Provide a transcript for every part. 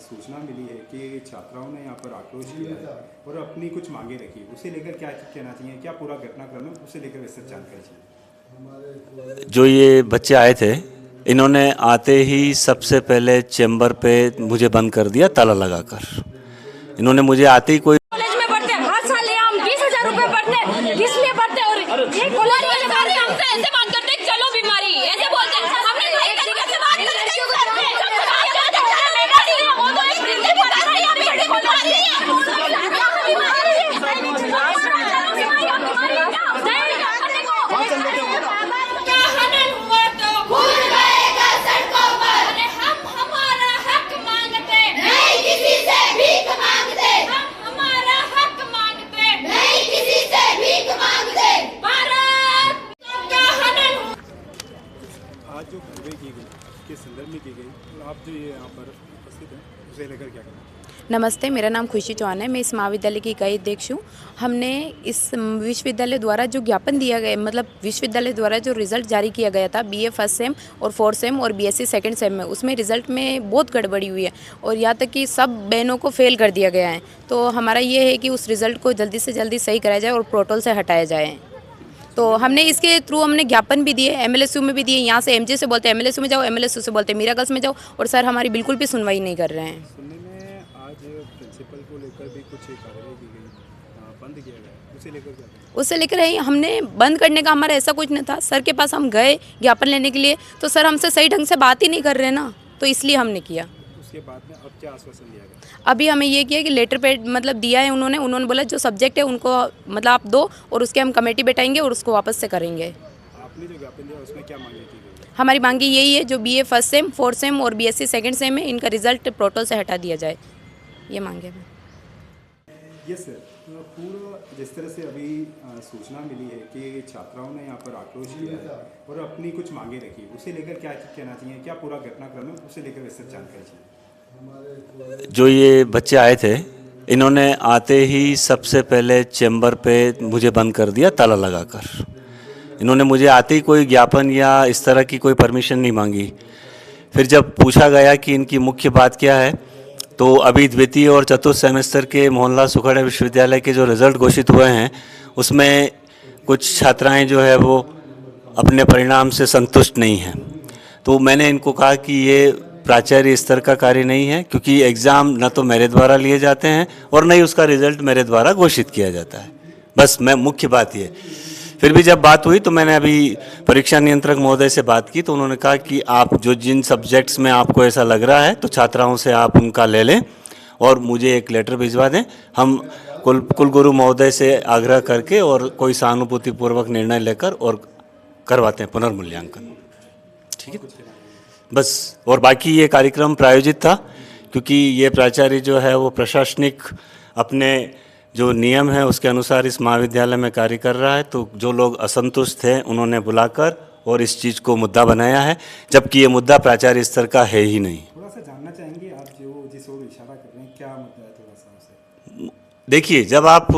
सूचना मिली है कि छात्राओं ने यहाँ पर आक्रोश किया है और अपनी कुछ मांगे रखी, उसे लेकर क्या कहना चाहिए, क्या पूरा घटनाक्रम है, उसे लेकर विस्तृत जानकारी चाहिए। जो ये बच्चे आए थे, इन्होंने आते ही सबसे पहले चैम्बर पे मुझे बंद कर दिया ताला लगाकर। इन्होंने मुझे आते ही कोई कॉलेज में पढ़ते हैं, हर साल यहाँ हम 20,000 रुपए पढ़ते हैं, किस लिए पढ़ते हैं? और ये कॉलेज वाले हमसे ऐसे बात करते हैं, चलो बीमारी ऐसे बोलते हैं, हमने सही तरीके से बात करते हैं, वो तो एक प्रिंसिपल आ रहा है, यहाँ पे प्रिंसिपल आ रही है, आज जो कार्रवाई की गई किस संदर्भ में की गई और आप जो ये यहाँ पर उपस्थित हैं उसे लेकर क्या करना। नमस्ते, मेरा नाम खुशी चौहान है। मैं इस महाविद्यालय की इकाई अध्यक्ष हूँ। हमने इस विश्वविद्यालय द्वारा जो ज्ञापन दिया गया, मतलब विश्वविद्यालय द्वारा जो रिज़ल्ट जारी किया गया था बीए फर्स्ट सेम और फोर्थ सेम और बीएससी सेकंड सेम में, उसमें रिज़ल्ट में बहुत गड़बड़ी हुई है और यहाँ तक कि सब बहनों को फेल कर दिया गया है। तो हमारा ये है कि उस रिज़ल्ट को जल्दी से जल्दी सही कराया जाए और पोर्टल से हटाया जाए। तो हमने इसके थ्रू हमने ज्ञापन भी दिए, एमएलएसयू में भी दिए। यहाँ से एमजे से बोलते हैं एमएलएसयू में जाओ, एमएलएसयू से बोलते हैं मीरागल्स में जाओ, और सर हमारी बिल्कुल भी सुनवाई नहीं कर रहे हैं। सुनने में आज प्रिंसिपल को लेकर भी कुछ कार्रवाई की गई, बंद किया गया, उसे लेकर क्या करना। उससे लेकर हमने बंद करने का हमारा ऐसा कुछ नहीं था। सर के पास हम गए ज्ञापन लेने के लिए, तो सर हमसे सही ढंग से बात ही नहीं कर रहे ना, तो इसलिए हमने किया। उसके बाद में अब क्या आश्वासन दिया गया। अभी हमें ये किया कि लेटर पे मतलब दिया है उन्होंने बोला जो सब्जेक्ट है उनको मतलब आप दो, और उसके हम कमेटी बैठाएंगे और उसको वापस से करेंगे। आपने जो ज्ञापन दिया उसमें क्या मांगे की गई। हमारी मांगी यही है, जो BA first sem fourth same और बीएससी सेकंड सेम है, इनका रिजल्ट पोर्टल से हटा दिया जाए, ये मांगे हैं। यस सर, पूरा जिस तरह से अभी सूचना मिली है कि छात्राओं ने यहाँ पर आक्रोश किया है और अपनी कुछ मांगे रखी, उसे लेकर क्या कहना चाहिए, क्या पूरा घटनाक्रम है, उसे लेकर विस्तृत जानकारी चाहिए। जो ये बच्चे आए थे, इन्होंने आते ही सबसे पहले चैम्बर पे मुझे बंद कर दिया ताला लगाकर। इन्होंने मुझे आते ही कोई ज्ञापन या इस तरह की कोई परमिशन नहीं मांगी। फिर जब पूछा गया कि इनकी मुख्य बात क्या है, तो अभी द्वितीय और चतुर्थ सेमेस्टर के मोहनलाल सुखाड़िया विश्वविद्यालय के जो रिज़ल्ट घोषित हुए हैं, उसमें कुछ छात्राएं जो है वो अपने परिणाम से संतुष्ट नहीं हैं। तो मैंने इनको कहा कि ये प्राचार्य स्तर का कार्य नहीं है, क्योंकि एग्ज़ाम न तो मेरे द्वारा लिए जाते हैं और न ही उसका रिज़ल्ट मेरे द्वारा घोषित किया जाता है। बस मैं मुख्य बात ये। फिर भी जब बात हुई तो मैंने अभी परीक्षा नियंत्रक महोदय से बात की, तो उन्होंने कहा कि आप जो जिन सब्जेक्ट्स में आपको ऐसा लग रहा है तो छात्राओं से आप उनका ले लें और मुझे एक लेटर भिजवा दें। हम कुलगुरु महोदय से आग्रह करके और कोई सहानुभूतिपूर्वक निर्णय लेकर और करवाते हैं पुनर्मूल्यांकन। ठीक है, बस। और बाकी ये कार्यक्रम प्रायोजित था, क्योंकि ये प्राचार्य जो है वो प्रशासनिक अपने जो नियम है उसके अनुसार इस महाविद्यालय में कार्य कर रहा है। तो जो लोग असंतुष्ट थे उन्होंने बुलाकर और इस चीज़ को मुद्दा बनाया है, जबकि ये मुद्दा प्राचार्य स्तर का है ही नहीं। थोड़ा सा जानना चाहेंगे आप जो जिस ओर इशारा कर रहे हैं, क्या मुद्दा है थोड़ा सा उसे। देखिए, जब आप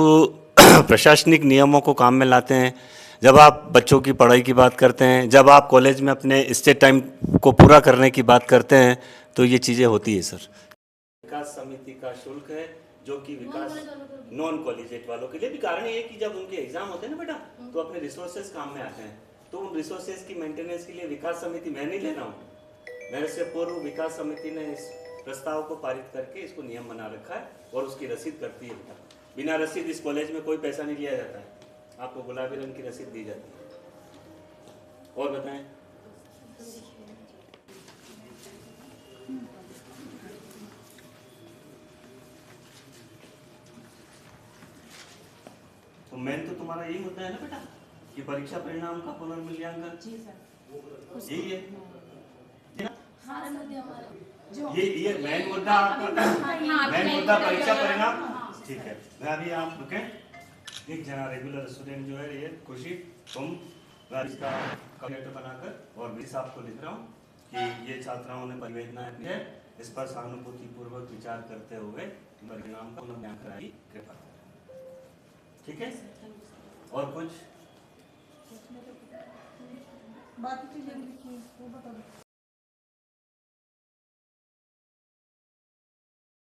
प्रशासनिक नियमों को काम में लाते हैं, जब आप बच्चों की पढ़ाई की बात करते हैं, जब आप कॉलेज में अपने स्टेट टाइम को पूरा करने की बात करते हैं, तो ये चीज़ें होती है सर। विकास समिति का शुल्क है जो कि विकास नॉन कॉलेजिएट वालों के लिए भी। कारण ये है कि जब उनके एग्जाम होते हैं ना बेटा, तो अपने रिसोर्सेज काम में आते हैं, तो उन रिसोर्सेज की मेंटेनेंस के लिए विकास समिति मैं नहीं ले रहा हूँ। मेरे से पूर्व विकास समिति ने इस प्रस्ताव को पारित करके इसको नियम बना रखा है और उसकी रसीद करती है बेटा। बिना रसीद इस कॉलेज में कोई पैसा नहीं लिया जाता है, आपको गुलाबी रंग की रसीद दी जाती है। और बताएं। तो मेन तो तुम्हारा यही मुद्दा है ना बेटा, कि परीक्षा परिणाम का पुनर्मूल्यांकन। जी सर, यही है ना? ये मेन मुद्दा आपका, मेन मुद्दा परीक्षा परिणाम। ठीक है, मैं अभी आप रुके। एक जना रेगुलर स्टूडेंट जो है ये खुशी, तुम इसका लेटर बनाकर और भी आपको लिख रहा हूँ कि ये छात्राओं ने परिवेदनाएं दी है, इस पर सहानुभूतिपूर्वक विचार करते हुए परिणाम का पुनर्मूल्यांकन कराई कृपा। ठीक है, और कुछ बात